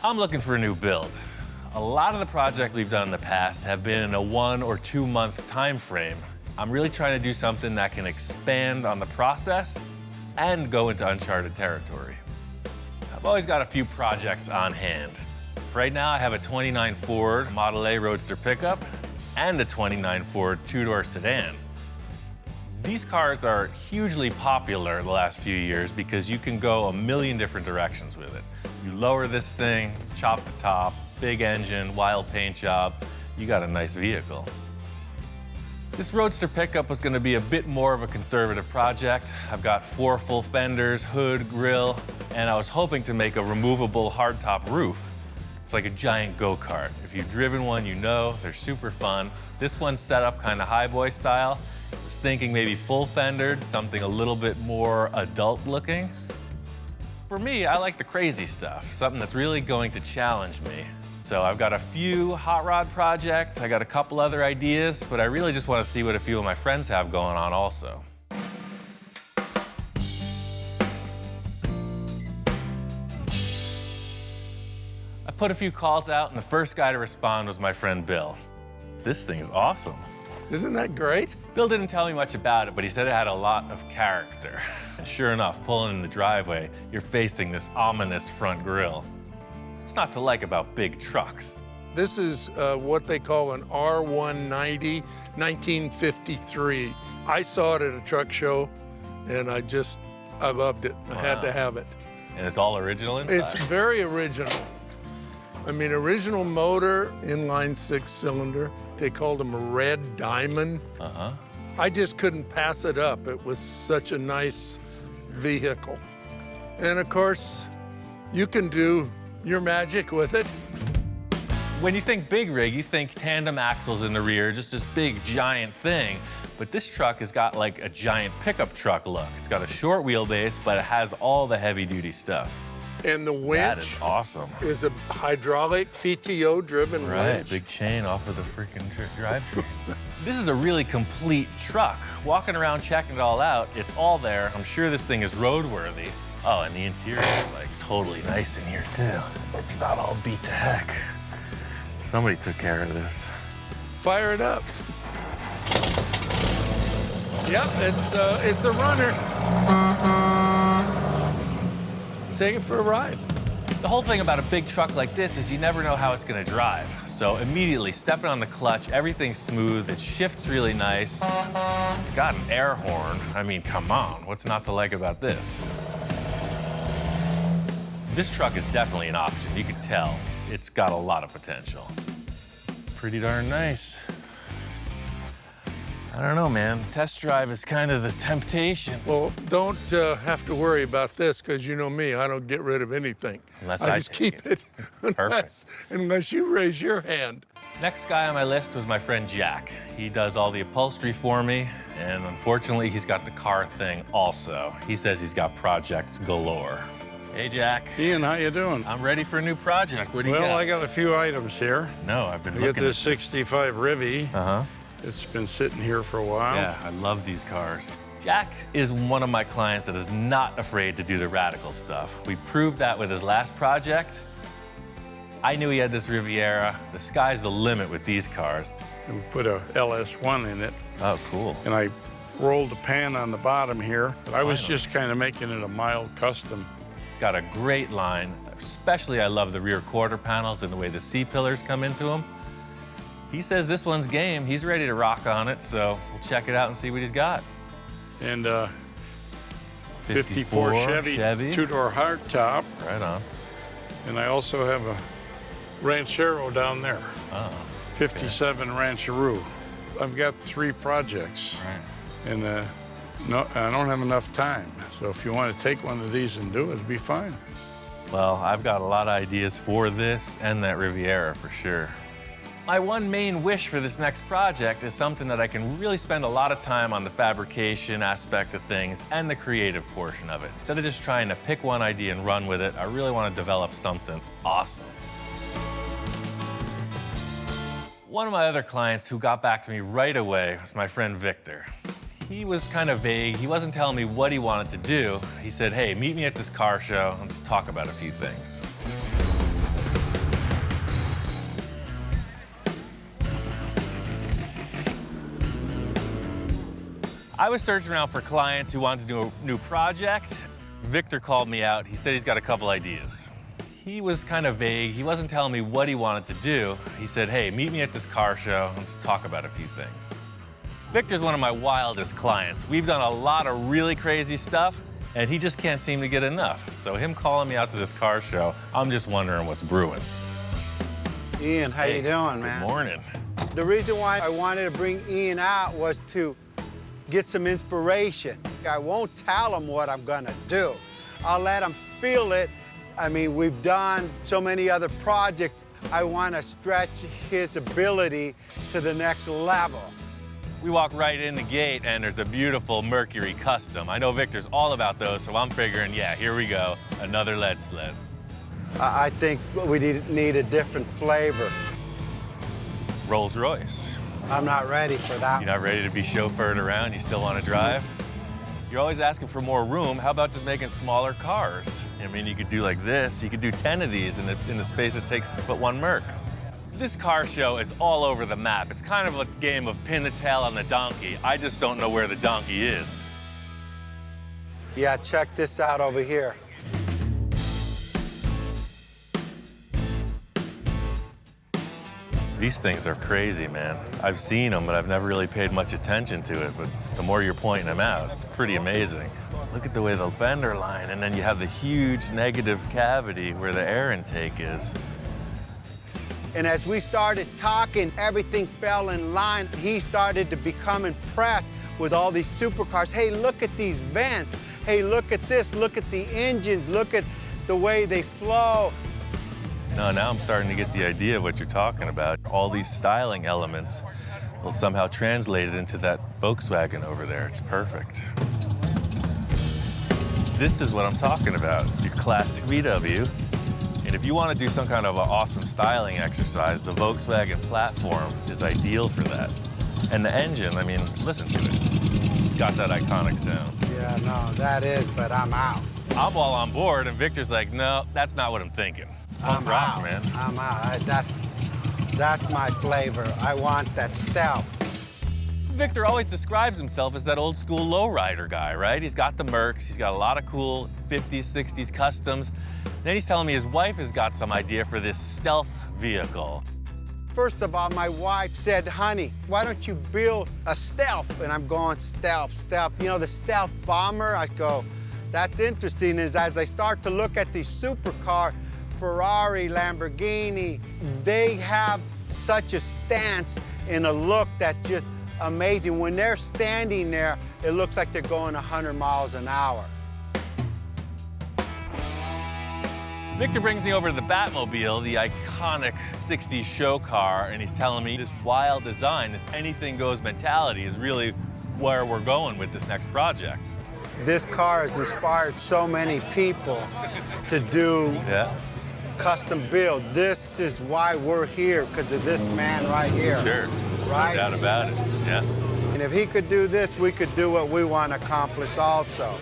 I'm looking for a new build. A lot of the projects we've done in the past have been in a 1 or 2 month time frame. I'm really trying to do something that can expand on the process and go into uncharted territory. I've always got a few projects on hand. Right now I have a 29 Ford Model A Roadster pickup and a 29 Ford two-door sedan. These cars are hugely popular in the last few years because you can go a million different directions with it. You lower this thing, chop the top, big engine, wild paint job, you got a nice vehicle. This Roadster pickup was going to be a bit more of a conservative project. I've got 4 full fenders, hood, grille, and I was hoping to make a removable hardtop roof. It's like a giant go-kart. If you've driven one, you know they're super fun. This one's set up kind of highboy style. I was thinking maybe full fendered, something a little bit more adult looking. For me, I like the crazy stuff, something that's really going to challenge me. So I've got a few hot rod projects, I got a couple other ideas, but I really just want to see what a few of my friends have going on also. I put a few calls out, and the first guy to respond was my friend Bill. This thing is awesome. Isn't that great? Bill didn't tell me much about it, but he said it had a lot of character. And sure enough, pulling in the driveway, you're facing this ominous front grille. What's not to like about big trucks? This is what they call an R190, 1953. I saw it at a truck show, and I loved it. I had to have it. And it's all original inside? It's very original. I mean, original motor, inline 6-cylinder. They called them a red diamond. I just couldn't pass it up. It was such a nice vehicle. And of course, you can do your magic with it. When you think big rig, you think tandem axles in the rear, just this big, giant thing. But this truck has got like a giant pickup truck look. It's got a short wheelbase, but it has all the heavy-duty stuff. And the winch that is awesome. Is a hydraulic PTO-driven winch. Big chain off of the freaking drivetrain. This is a really complete truck. Walking around checking it all out, it's all there. I'm sure this thing is roadworthy. Oh, and the interior is like totally nice in here too. It's not all beat to heck. Somebody took care of this. Fire it up. Yep, it's a runner. Take it for a ride. The whole thing about a big truck like this is you never know how it's gonna drive. So immediately stepping on the clutch, everything's smooth, it shifts really nice. It's got an air horn. I mean, come on, what's not to like about this? This truck is definitely an option. You can tell it's got a lot of potential. Pretty darn nice. I don't know, man. Test drive is kind of the temptation. Well, don't have to worry about this, because you know me, I don't get rid of anything. Unless I I just keep it, unless you raise your hand. Next guy on my list was my friend Jack. He does all the upholstery for me, and unfortunately, he's got the car thing also. He says he's got projects galore. Hey, Jack. Ian, how you doing? I'm ready for a new project. What do you got? Well, I got a few items here. No, I've been I looking got this 65 Rivy. It's been sitting here for a while. Yeah, I love these cars. Jack is one of my clients that is not afraid to do the radical stuff. We proved that with his last project. I knew he had this Riviera. The sky's the limit with these cars. And we put a LS1 in it. Oh, cool. And I rolled the pan on the bottom here. But I was just kind of making it a mild custom. It's got a great line. Especially, I love the rear quarter panels and the way the C-pillars come into them. He says this one's game. He's ready to rock on it, so we'll check it out and see what he's got. And 54 Chevy. Two-door hardtop. Right on. And I also have a Ranchero down there. Oh. 57 Rancheroo. I've got 3 projects. Right. And no, I don't have enough time. So if you want to take one of these and do it, it'd be fine. Well, I've got a lot of ideas for this and that Riviera for sure. My one main wish for this next project is something that I can really spend a lot of time on the fabrication aspect of things and the creative portion of it. Instead of just trying to pick one idea and run with it, I really want to develop something awesome. One of my other clients who got back to me right away was my friend Victor. He was kind of vague. He wasn't telling me what he wanted to do. He said, hey, meet me at this car show and let's talk about a few things. I was searching around for clients who wanted to do a new project. Victor called me out. He said he's got a couple ideas. He was kind of vague. He wasn't telling me what he wanted to do. He said, hey, meet me at this car show. Let's talk about a few things. Victor's one of my wildest clients. We've done a lot of really crazy stuff, and he just can't seem to get enough. So him calling me out to this car show, I'm just wondering what's brewing. Ian, how you doing, man? Good morning. The reason why I wanted to bring Ian out was to get some inspiration. I won't tell him what I'm gonna do. I'll let him feel it. I mean, we've done so many other projects. I want to stretch his ability to the next level. We walk right in the gate, and there's a beautiful Mercury Custom. I know Victor's all about those, so I'm figuring, yeah, here we go, another lead sled. I think we need a different flavor. Rolls Royce. I'm not ready for that. You're not ready to be chauffeured around? You still want to drive? You're always asking for more room. How about just making smaller cars? I mean, you could do like this. You could do 10 of these in the space it takes to put one Merc. This car show is all over the map. It's kind of a game of pin the tail on the donkey. I just don't know where the donkey is. Yeah, check this out over here. These things are crazy, man. I've seen them, but I've never really paid much attention to it. But the more you're pointing them out, it's pretty amazing. Look at the way the fender line, and then you have the huge negative cavity where the air intake is. And as we started talking, everything fell in line. He started to become impressed with all these supercars. Hey, look at these vents. Hey, look at this. Look at the engines. Look at the way they flow. No, now I'm starting to get the idea of what you're talking about. All these styling elements will somehow translate it into that Volkswagen over there. It's perfect. This is what I'm talking about. It's your classic VW. And if you want to do some kind of an awesome styling exercise, the Volkswagen platform is ideal for that. And the engine, I mean, listen to it. It's got that iconic sound. Yeah, no, that is, but I'm out. I'm all on board, and Victor's like, no, that's not what I'm thinking. It's punk rock, man. I'm out. That's my flavor. I want that stealth. Victor always describes himself as that old school lowrider guy, right? He's got the Mercs, he's got a lot of cool 50s, 60s customs. Then he's telling me his wife has got some idea for this stealth vehicle. First of all, my wife said, honey, why don't you build a stealth? And I'm going, stealth, stealth. You know, the stealth bomber? I go, that's interesting. As I start to look at these supercar, Ferrari, Lamborghini, they have such a stance and a look that's just amazing. When they're standing there, it looks like they're going 100 miles an hour. Victor brings me over to the Batmobile, the iconic 60s show car, and he's telling me this wild design, this anything goes mentality is really where we're going with this next project. This car has inspired so many people to do custom build. This is why we're here, because of this man right here. Sure, right? No doubt about it, yeah. And if he could do this, we could do what we want to accomplish also.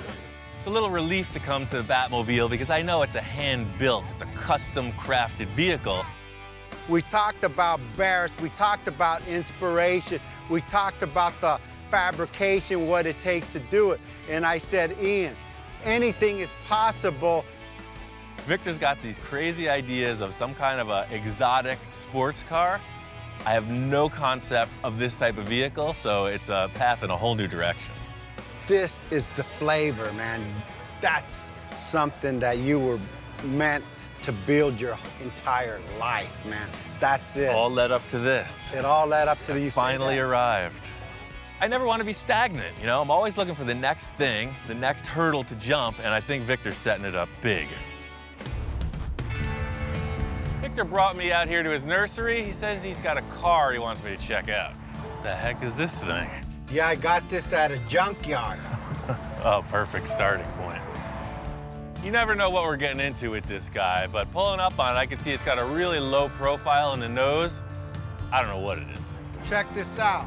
It's a little relief to come to the Batmobile because I know it's a hand-built, it's a custom-crafted vehicle. We talked about Barrett's, we talked about inspiration, we talked about the fabrication, what it takes to do it. And I said, Ian, anything is possible. Victor's got these crazy ideas of some kind of a exotic sports car. I have no concept of this type of vehicle, so it's a path in a whole new direction. This is the flavor, man. That's something that you were meant to build your entire life, man. That's it. All led up to this. It all led up to the Finally arrived. I never want to be stagnant, you know? I'm always looking for the next thing, the next hurdle to jump, and I think Victor's setting it up big. Victor brought me out here to his nursery. He says he's got a car he wants me to check out. What the heck is this thing? Yeah, I got this at a junkyard. Oh, perfect starting point. You never know what we're getting into with this guy, but pulling up on it, I can see it's got a really low profile in the nose. I don't know what it is. Check this out.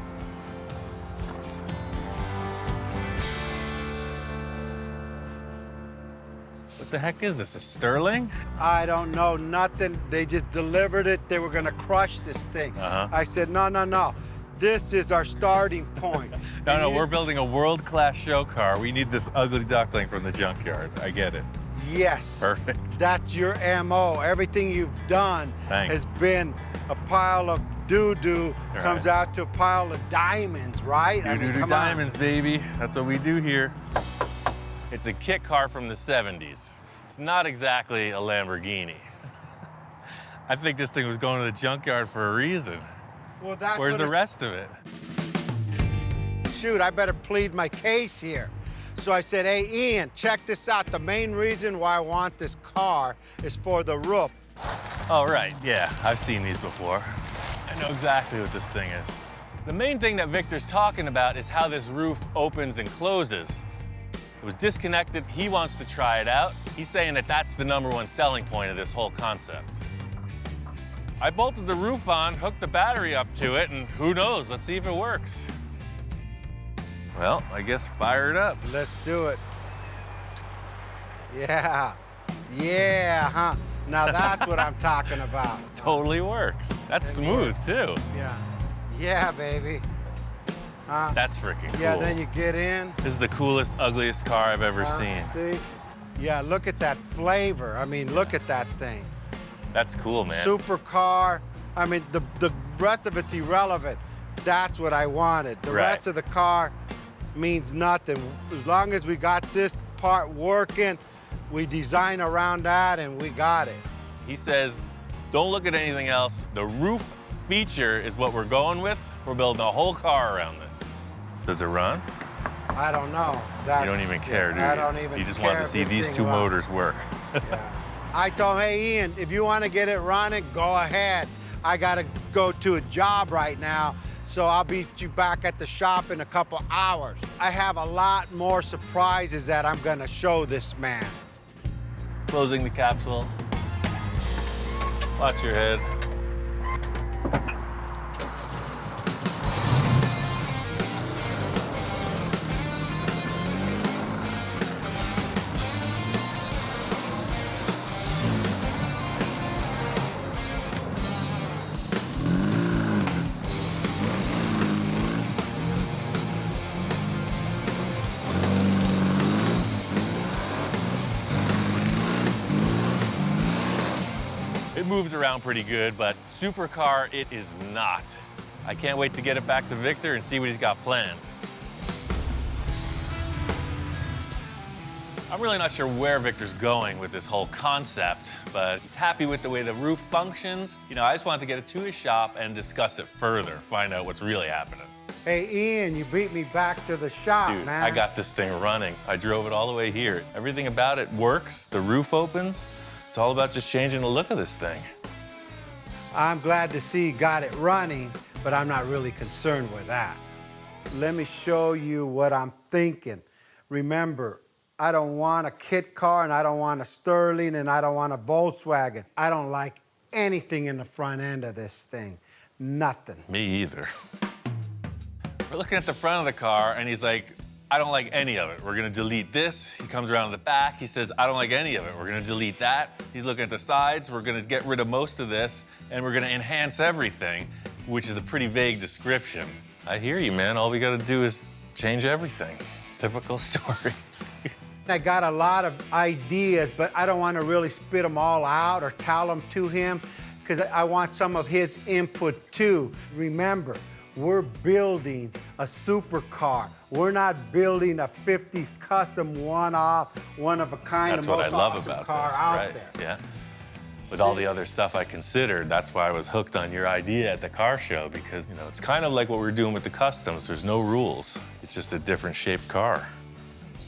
What the heck is this, a Sterling? I don't know nothing. They just delivered it. They were gonna crush this thing. I said, no, no, no. This is our starting point. No, we're building a world-class show car. We need this ugly duckling from the junkyard. I get it. Yes. Perfect. That's your MO. Everything you've done has been a pile of doo-doo, comes out to a pile of diamonds, right? Doo-doo diamonds, baby. That's what we do here. It's a kit car from the 70s. It's not exactly a Lamborghini. I think this thing was going to the junkyard for a reason. Well, that's Where's the rest of it? Shoot, I better plead my case here. So I said, hey, Ian, check this out. The main reason why I want this car is for the roof. Oh, right, yeah, I've seen these before. I know exactly what this thing is. The main thing that Victor's talking about is how this roof opens and closes. It was disconnected, he wants to try it out. He's saying that that's the #1 selling point of this whole concept. I bolted the roof on, hooked the battery up to it, and who knows, let's see if it works. Well, I guess fire it up. Let's do it. Yeah, huh? Now that's what I'm talking about. Totally works. That's smooth, too. Yeah, baby. That's freaking cool. Yeah, then you get in. This is the coolest, ugliest car I've ever seen. See? Yeah, look at that flavor. I mean, look at that thing. That's cool, man. Supercar. I mean, the rest of it's irrelevant. That's what I wanted. The rest of the car means nothing. As long as we got this part working, we design around that and we got it. He says, don't look at anything else. The roof feature is what we're going with. We're building a whole car around this. Does it run? I don't know. You don't even care, do you? I don't even care. You just want to see these two motors work. I told him, hey, Ian, if you want to get it running, go ahead. I got to go to a job right now, so I'll beat you back at the shop in a couple hours. I have a lot more surprises that I'm going to show this man. Closing the capsule. Watch your head. It moves around pretty good, but supercar it is not. I can't wait to get it back to Victor and see what he's got planned. I'm really not sure where Victor's going with this whole concept, but he's happy with the way the roof functions. You know, I just wanted to get it to his shop and discuss it further, find out what's really happening. Hey, Ian, you beat me back to the shop, Dude, man. I got this thing running. I drove it all the way here. Everything about it works. The roof opens. It's all about just changing the look of this thing. I'm glad to see you got it running, but I'm not really concerned with that. Let me show you what I'm thinking. Remember, I don't want a kit car, and I don't want a Sterling, and I don't want a Volkswagen. I don't like anything in the front end of this thing. Nothing. Me either. We're looking at the front of the car, and he's like, I don't like any of it. We're gonna delete this. He comes around to the back. He says, I don't like any of it. We're gonna delete that. He's looking at the sides. We're gonna get rid of most of this, and we're gonna enhance everything, which is a pretty vague description. I hear you, man. All we gotta do is change everything. Typical story. I got a lot of ideas, but I don't want to really spit them all out or tell them to him, because I want some of his input too. Remember, we're building a supercar. We're not building a 50s custom one-off, one-of-a-kind, That's the what most I love awesome about car this, out right? there. Yeah. With all the other stuff I considered, that's why I was hooked on your idea at the car show, because, you know, it's kind of like what we're doing with the customs. There's no rules. It's just a different shaped car.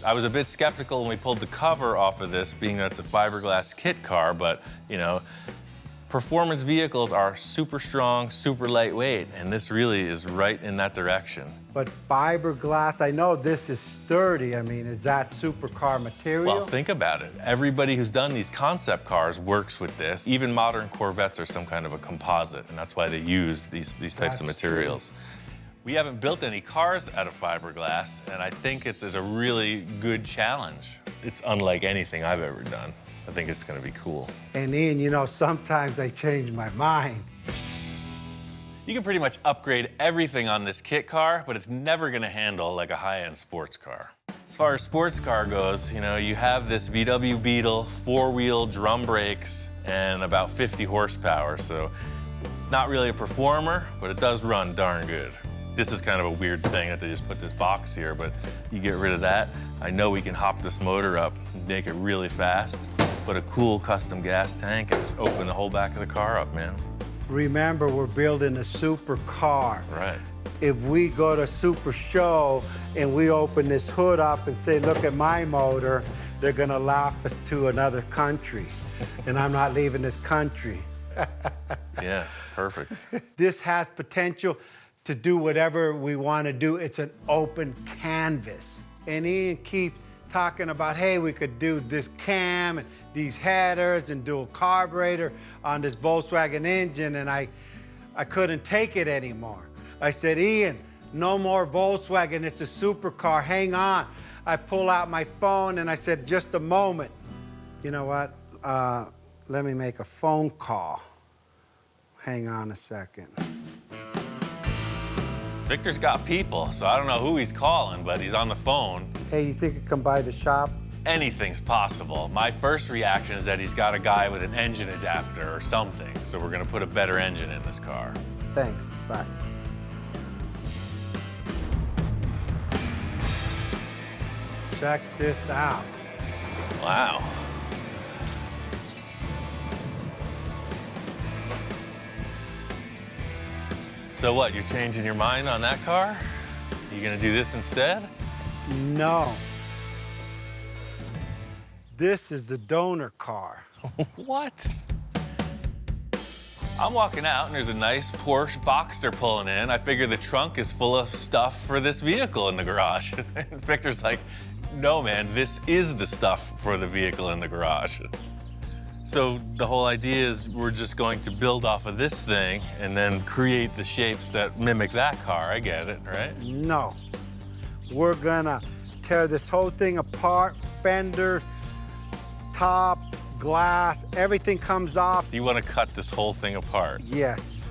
I was a bit skeptical when we pulled the cover off of this, being that it's a fiberglass kit car, but, you know, performance vehicles are super strong, super lightweight, and this really is right in that direction. But fiberglass, I know this is sturdy. I mean, is that supercar material? Well, think about it. Everybody who's done these concept cars works with this. Even modern Corvettes are some kind of a composite, and that's why they use these types of materials. True. We haven't built any cars out of fiberglass, and I think it's a really good challenge. It's unlike anything I've ever done. I think it's gonna be cool. And Ian, you know, sometimes I change my mind. You can pretty much upgrade everything on this kit car, but it's never gonna handle like a high-end sports car. As far as sports car goes, you know, you have this VW Beetle, 4-wheel drum brakes, and about 50 horsepower, so it's not really a performer, but it does run darn good. This is kind of a weird thing that they just put this box here, but you get rid of that. I know we can hop this motor up and make it really fast, put a cool custom gas tank, and just open the whole back of the car up, man. Remember, we're building a super car. Right. If we go to a super show and we open this hood up and say, look at my motor, they're gonna laugh us to another country. And I'm not leaving this country. Yeah, perfect. This has potential to do whatever we wanna do. It's an open canvas. And Ian keeps talking about, hey, we could do this cam and these headers and dual carburetor on this Volkswagen engine, and I couldn't take it anymore. I said, Ian, no more Volkswagen, it's a supercar, hang on. I pull out my phone and I said, just a moment. You know what, let me make a phone call. Hang on a second. Victor's got people, so I don't know who he's calling, but he's on the phone. Hey, you think you come by the shop? Anything's possible. My first reaction is that he's got a guy with an engine adapter or something, so we're gonna put a better engine in this car. Thanks, bye. Check this out. Wow. So what, you're changing your mind on that car? You gonna do this instead? No. This is the donor car. What? I'm walking out and there's a nice Porsche Boxster pulling in. I figure the trunk is full of stuff for this vehicle in the garage. And Victor's like, no man, this is the stuff for the vehicle in the garage. So the whole idea is we're just going to build off of this thing and then create the shapes that mimic that car. I get it, right? No. We're gonna tear this whole thing apart, fender, top, glass, everything comes off. So you want to cut this whole thing apart? Yes.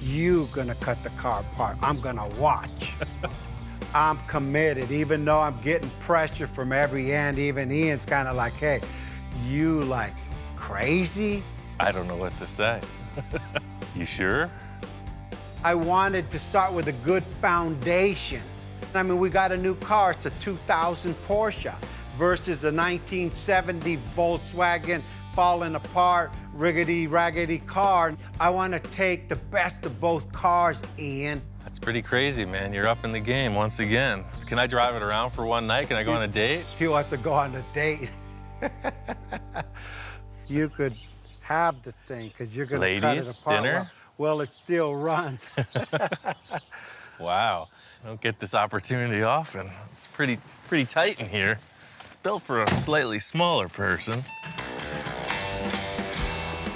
You gonna cut the car apart. I'm gonna watch. I'm committed, even though I'm getting pressure from every end. Even Ian's kind of like, hey, you like crazy? I don't know what to say. You sure? I wanted to start with a good foundation. I mean, we got a new car. It's a 2000 Porsche versus a 1970 Volkswagen falling apart, riggedy-raggedy car. I want to take the best of both cars, Ian. That's pretty crazy, man. You're up in the game once again. Can I drive it around for one night? Can I go on a date? He wants to go on a date. You could have the thing, because you're going to cut it apart. Dinner? Well, it still runs. Wow. I don't get this opportunity often. It's pretty tight in here. It's built for a slightly smaller person.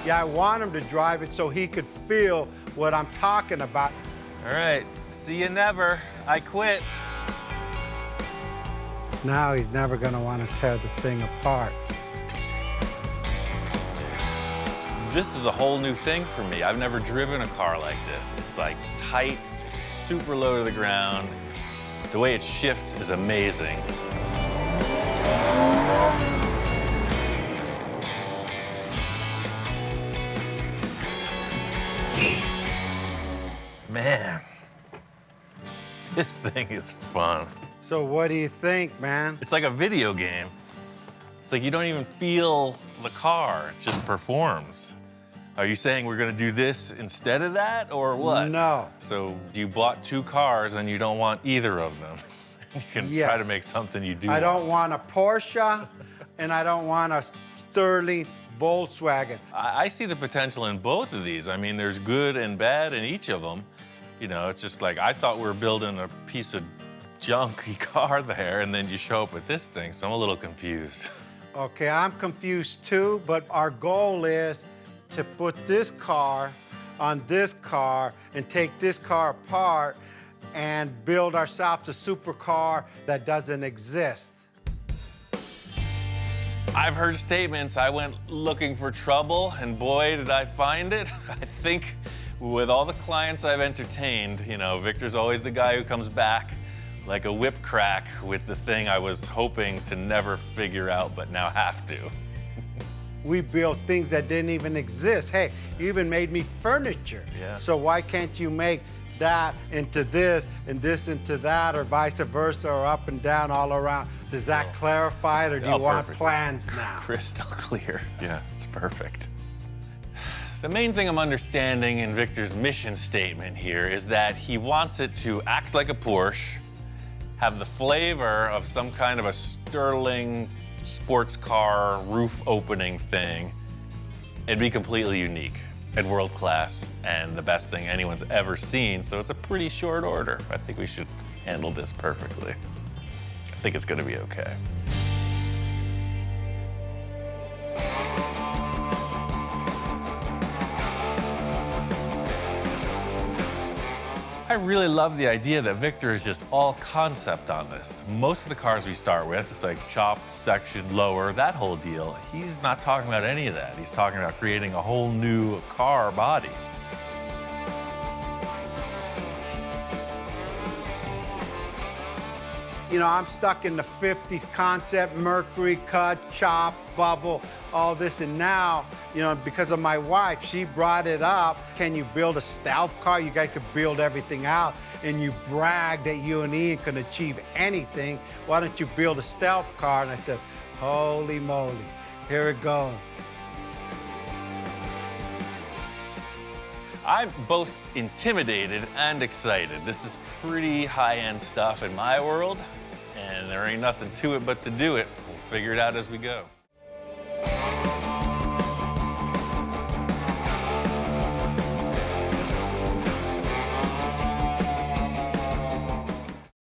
Yeah, I want him to drive it so he could feel what I'm talking about. All right, see you never. I quit. Now he's never going to want to tear the thing apart. This is a whole new thing for me. I've never driven a car like this. It's like tight, it's super low to the ground. The way it shifts is amazing. Man, this thing is fun. So what do you think, man? It's like a video game. It's like you don't even feel the car, it just performs. Are you saying we're gonna do this instead of that, or what? No. So you bought two cars and you don't want either of them. You can try to make something you do I don't want a Porsche, and I don't want a Sterling Volkswagen. I see the potential in both of these. I mean, there's good and bad in each of them. You know, it's just like, I thought we were building a piece of junky car there, and then you show up with this thing, so I'm a little confused. Okay, I'm confused too, but our goal is to put this car on this car and take this car apart and build ourselves a supercar that doesn't exist. I've heard statements, I went looking for trouble, and boy, did I find it. I think With all the clients I've entertained, you know, Victor's always the guy who comes back like a whip crack with the thing I was hoping to never figure out, but now have to. We built things that didn't even exist. Hey, you even made me furniture. Yeah. So why can't you make that into this and this into that, or vice versa, or up and down all around? Does that clarify it, or do you want perfect. plans now? Crystal clear. Yeah, it's perfect. The main thing I'm understanding in Victor's mission statement here is that he wants it to act like a Porsche, have the flavor of some kind of a sterling sports car roof opening thing, and be completely unique and world class and the best thing anyone's ever seen. So it's a pretty short order. I think we should handle this perfectly. I think it's gonna be okay. I really love the idea that Victor is just all concept on this. Most of the cars we start with, it's like chopped, section, lower, that whole deal. He's not talking about any of that. He's talking about creating a whole new car body. You know, I'm stuck in the 50s concept, mercury cut, chop, bubble, all this. And now, you know, because of my wife, she brought it up. Can you build a stealth car? You guys could build everything out. And you brag that you and Ian can achieve anything. Why don't you build a stealth car? And I said, holy moly, here it goes. I'm both intimidated and excited. This is pretty high-end stuff in my world, and there ain't nothing to it but to do it. We'll figure it out as we go.